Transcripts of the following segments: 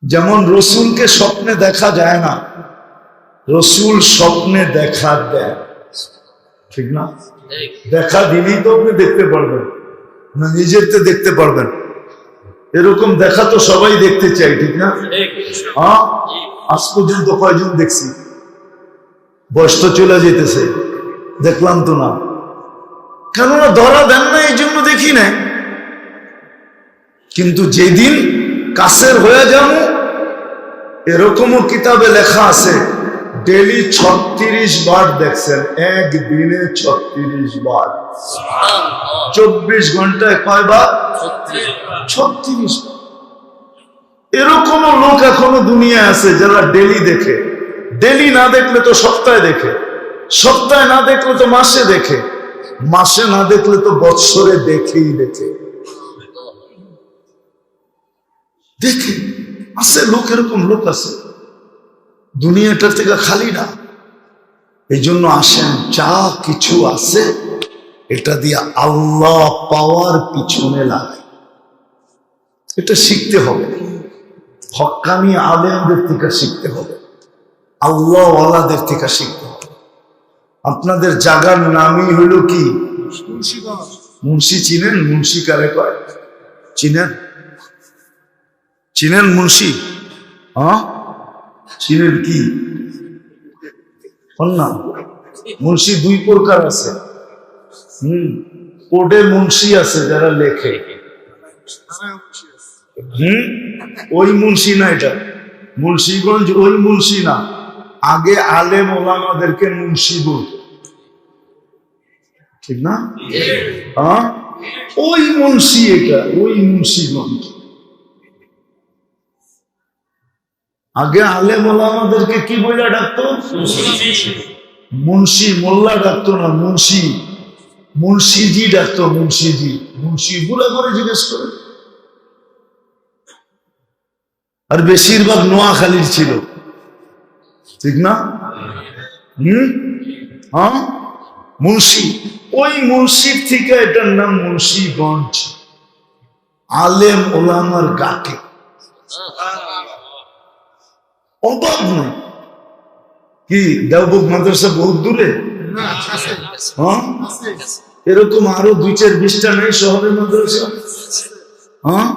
যেমন রসুলকে স্বপ্নে দেখা যায় না, রসুল স্বপ্নে দেখা দেয়, ঠিক না? দেখা দিলেই তো আপনি দেখতে পারবেন না, নিজেরতে দেখতে পারবেন। এরকম দেখা তো সবাই দেখতে চাই, ঠিক না? হ্যাঁ, আজ পর্যন্ত কয়জন দেখছি? বয়স তো চলে যেতেছে, দেখলাম তো না। কেননা ধরা দেন না, এই জন্য দেখি না। কিন্তু যেদিন কাছের হয়ে যাবো, এরকমও কিতাবে লেখা আছে ডেলি 36 বার দেখছেন, একদিনে 36 বার। 24 ঘন্টায় কয়বার? 36 বার। এরকমও লোক এখনো দুনিয়া আছে যারা ডেলি দেখে। ডেলি না দেখলে তো সপ্তাহে দেখে, সপ্তাহে না দেখলে তো মাসে দেখে, মাসে না দেখলে তো বৎসরে দেখেই দেখে। দেখে আছে লোক, এরকম লোক আছে। দুনিয়াটা থেকে খালি না। এই জন্য আসেন, যা কিছু আছে এটা দিয়ে আল্লাহ পাওয়ার পিছনে লাগাই। এটা শিখতে হবে, হক্কানি আলেমদের থেকে শিখতে হবে, আল্লাহ ওয়ালাদের থেকে শিখতে হবে। আপনাদের জায়গার নামই হইল কি? মুন্সি। চিনেন মুন্সি কারে কয়? চিনেন? চিনেন মুন্সি? হ্যাঁ, চিনেন কি? না, মুন্সি দুই প্রকার আছে। কোডে মুন্সি আছে যারা লেখে, ওই মুন্সি না, এটা মুন্সিগঞ্জ ওই মুন্সি না। আগে আলেম ওলামাদেরকে মুন্সি বলতো, ঠিক না? হ্যাঁ, ওই মুন্সি, এটা ওই মুন্সিগঞ্জ। আগে আলেম ওলামাদেরকে কি বলে ডাকতো? মুন্সি। মোল্লা ডাকতো না, মুন্সি। মুন্সিজি ডাকতো, মুন্সিজি। মুন্সি বুড়া করে জিজ্ঞেস করে। আর বেশিরভাগ নোয়াখালীর ছিল, ঠিক না? হ্যাঁ, মুন্সি। ওই মুন্সির থেকে এটার নাম মুন্সিগঞ্জ। আলেম ওলামার গাকে অভাব নয়। কি দেওবন্দ মাদ্রাসা বহুত দূরে? হ্যাঁ, এরকম আরো 2-4-20টা নেই শহরের মাদ্রাসা? হ্যাঁ,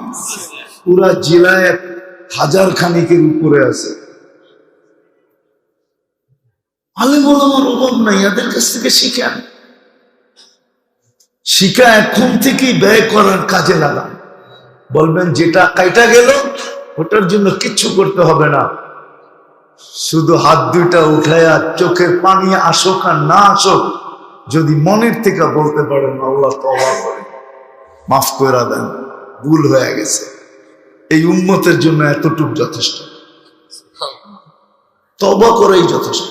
পুরা জেলায় 1000 খানিকের উপরে আছে। আলেম ওলামার অভাব নাই, এদের কাছ থেকে শিখেন। শিখা এখন থেকেই ব্যয় করার কাজে লাগান। বলবেন যেটা কাইটা গেল ওটার জন্য কিচ্ছু করতে হবে না, শুধু হাত দুইটা উঠায়া চোখের পানি আসুক আর না আসুক, যদি মনের থেকে বলতে পারেন আল্লাহ তওবা করে মাফ করে দেন, ভুল হয়ে গেছে, এই উম্মতের জন্য এতটুকু যথেষ্ট। তওবা করেই যথেষ্ট।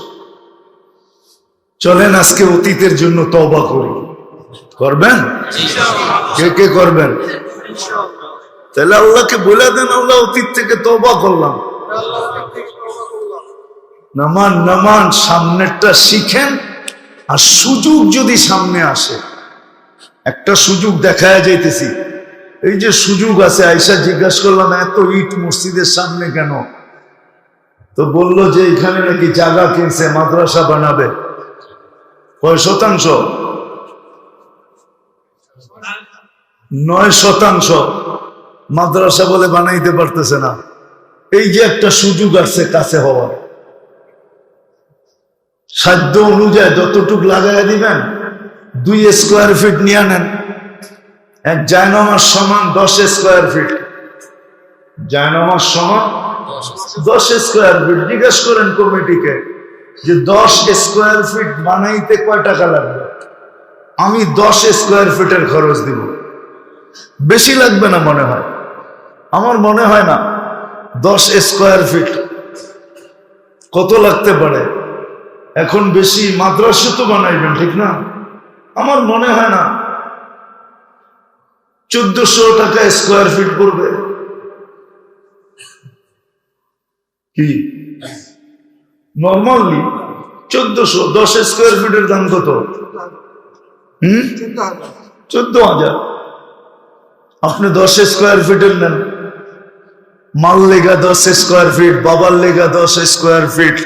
চলেন আজকে অতীতের জন্য তওবা করি। করবেন? কে কে করবেন? তাহলে আল্লাহকে বলে দেন, আল্লাহ অতীত থেকে তওবা করলাম। নামান নামান, সামনেরটা শিখেন। আর সুযোগ যদি সামনে আসে, একটা সুযোগ দেখায় যাইতেছি, এই যে সুযোগ আছে, আয়েশা জিজ্ঞাসা করলাম এত ইট মসজিদের সামনে কেন? তো বলল যে এখানে নাকি জায়গা কিনছে, মাদ্রাসা বানাবে। কয় শতাংশ? 9% মাদ্রাসা বলে বানাইতে পারতেছে না। এই যে একটা সুযোগ আছে কাছে হওয়ার, সাধ্য অনুযায়ী যতটুক লাগাইয়া দিবেন। 2 স্কোয়ার ফিট নিয়ে নেন, এক জায়নামাজ সমান 10 স্কোয়ার ফিট। জায়নামাজ সমান 10 স্কোয়ার ফিট। জিজ্ঞেস করেন কমিটিকে যে 10 স্কোয়ার ফিট বানাইতে কয় টাকা লাগবে? আমি 10 স্কোয়ার ফিটের খরচ দিব। বেশি লাগবে না মনে হয়, আমার মনে হয় না। 10 স্কোয়ার ফিট কত লাগতে পারে? এখন বেশি মাদ্রাসা তো বানাইবেন, ঠিক না? আমার মনে হয় না 1400 টাকা স্কোয়ার ফিট পড়বে। কি নর্মালি 1400? 10 স্কোয়ার ফিটের দাম কত? 14,000। আপনি 10 স্কোয়ার ফিটের নেন, মাল লেগা 10 স্কোয়ার ফিট, বাবার লেগা 10 স্কোয়ার ফিট,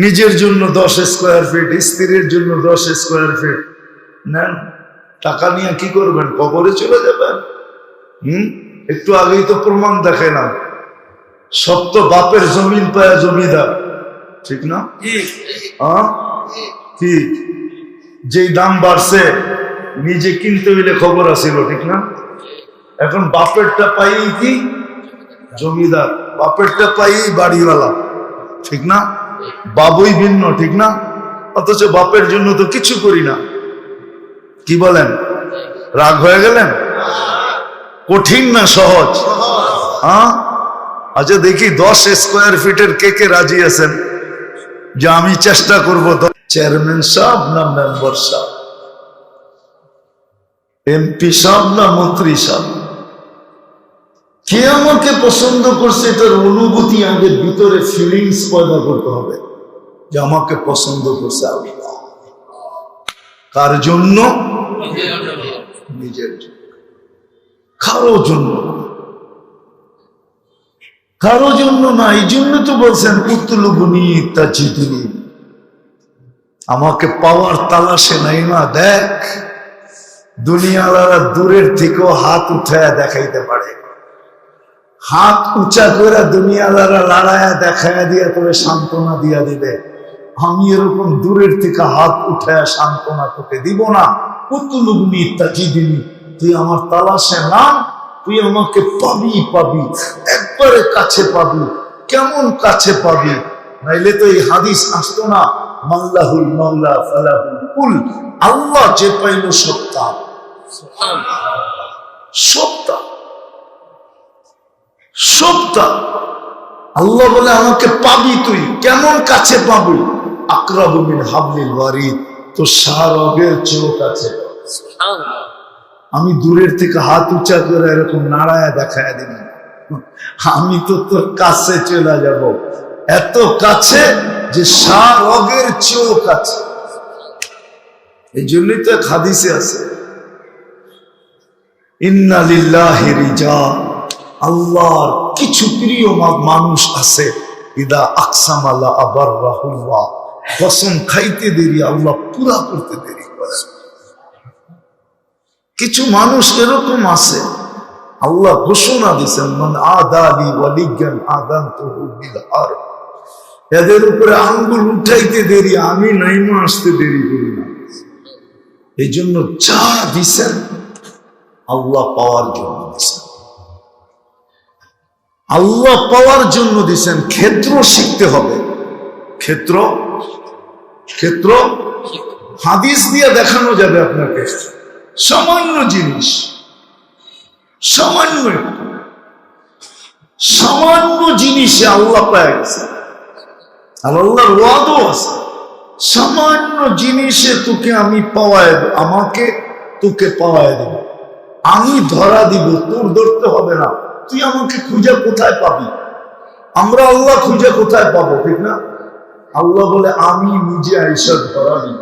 নিজের জন্য 10 স্কোয়ার ফিট, স্ত্রীর জন্য 10 স্কোয়ার ফিট নেন। টাকা নিয়ে কি করবেন? কবরে চলে যাবেন। একটু আগেই তো প্রমাণ দেখালাম, সব তো বাপের জমিন পায়া জমিদার, ঠিক না? ঠিক। যেই দাম বাড়ছে নিজে কিনতে হইলে খবর আসিল, ঠিক না? এখন বাপেরটা পাই কি জমিদার, বাপেরটা পাই বাড়িওয়ালা, ঠিক না? বাবুই ভিন্ন, ঠিক না? অথচ বাপের জন্য তো কিছু করি না। কি বলেন? রাগ হয়ে গেলেন? কঠিন না সহজ? আচ্ছা দেখি 10 স্কোয়ার ফিটের কে কে রাজি আছেন যে আমি চেষ্টা করব? চেয়ারম্যান সাহেব না মেম্বার সাহেব, এমপি সাহেব না মন্ত্রী সাহেব, কে আমাকে পছন্দ করছে এটার অনুভূতি আমাদের ভিতরে ফিলিংস পয়দা করতে হবে যে আমাকে পছন্দ করছে আল্লাহ। কার জন্য? নিজের জন্য, কারো জন্য, কারো জন্য না। এই জন্য তো বলছেন উতলুবনি তাজিদুনি, আমাকে পাওয়ার তালাশে নাই না। দেখ, দুনিয়াওয়ালারা দূরের থেকেও হাত উঠায় দেখাইতে পারে, হাত উঁচা করে দুনিয়াওয়ালারা লড়াইয়া দেখাইয়া দিয়া তবে সান্ত্বনা দিয়া দিবে। আমি এরকম দূরের থেকে হাত উঠায় সান্ত্বনা তোকে দিব না। উতলুবনি তাজিদুনি, তুই আমার তালাশে নাম, তুই আমাকে পাবি পাবি, একবারে কাছে পাবি। কেমন কাছে পাবি? নাইলে তো এই হাদিস আসতো না, মাল্লাহুল মাওলা ফালাহুল কুল, আল্লাহ যে পাইল সত্তা, সত্তা, সত্তা। আল্লাহ বলে আমাকে পাবি, তুই কেমন কাছে পাবি? আকরাবু মিন হাবলিল ওয়ারিদ, তো শাহরগের চেয়েও কাছে। আমি দূরের থেকে হাত উঁচা করে এরকম নাড়ায়া দেখায় দিব, আমি তো তোর কাছে চলে যাব, এত কাছে যে শাহরগের চেয়েও কাছে। এই জন্যই তো এক হাদিসে আছে, ইন্না লিল্লাহি রিজাল, আল্লাহর কিছু প্রিয় মানুষ আছে, ইদা আকসামা লা আবাররাহুল্লাহ, কসম খাইতে দেরি আল্লাহ পুরা করতে দেরি করে। কিছু মানুষ এরকম আছে, আল্লাহ ঘোষণা দিয়েছেন, মান আদালি ওয়ালিয়ান আযানতুহু বিল হারব, এদের উপরে আঙ্গুল উঠাইতে দেরি, আমি নাইমা আসতে দেরি করি না। এই জন্য যা দিছেন আল্লাহ পাওয়ার জন্য দিছেন, আল্লাহ পাওয়ার জন্য দিছেন। ক্ষেত্র শিখতে হবে, ক্ষেত্র, ক্ষেত্র হাদিস দিয়ে দেখানো যাবে আপনাকে। সামান্য জিনিস, সামান্য সামান্য জিনিসে আল্লাহ পায় গেছে, আর আল্লাহর ওয়াদও আছে। সামান্য জিনিসে তোকে আমি পাওয়ায় দেব, আমাকে তোকে পাওয়ায় দেব, আমি ধরা দিব, তোর ধরতে হবে না। তুই আমাকে খুঁজে কোথায় পাবি? আমরা আল্লাহ খুঁজে কোথায় পাবো, ঠিক না? আল্লাহ বলে আমি নিজে আইসা ধরা দিব।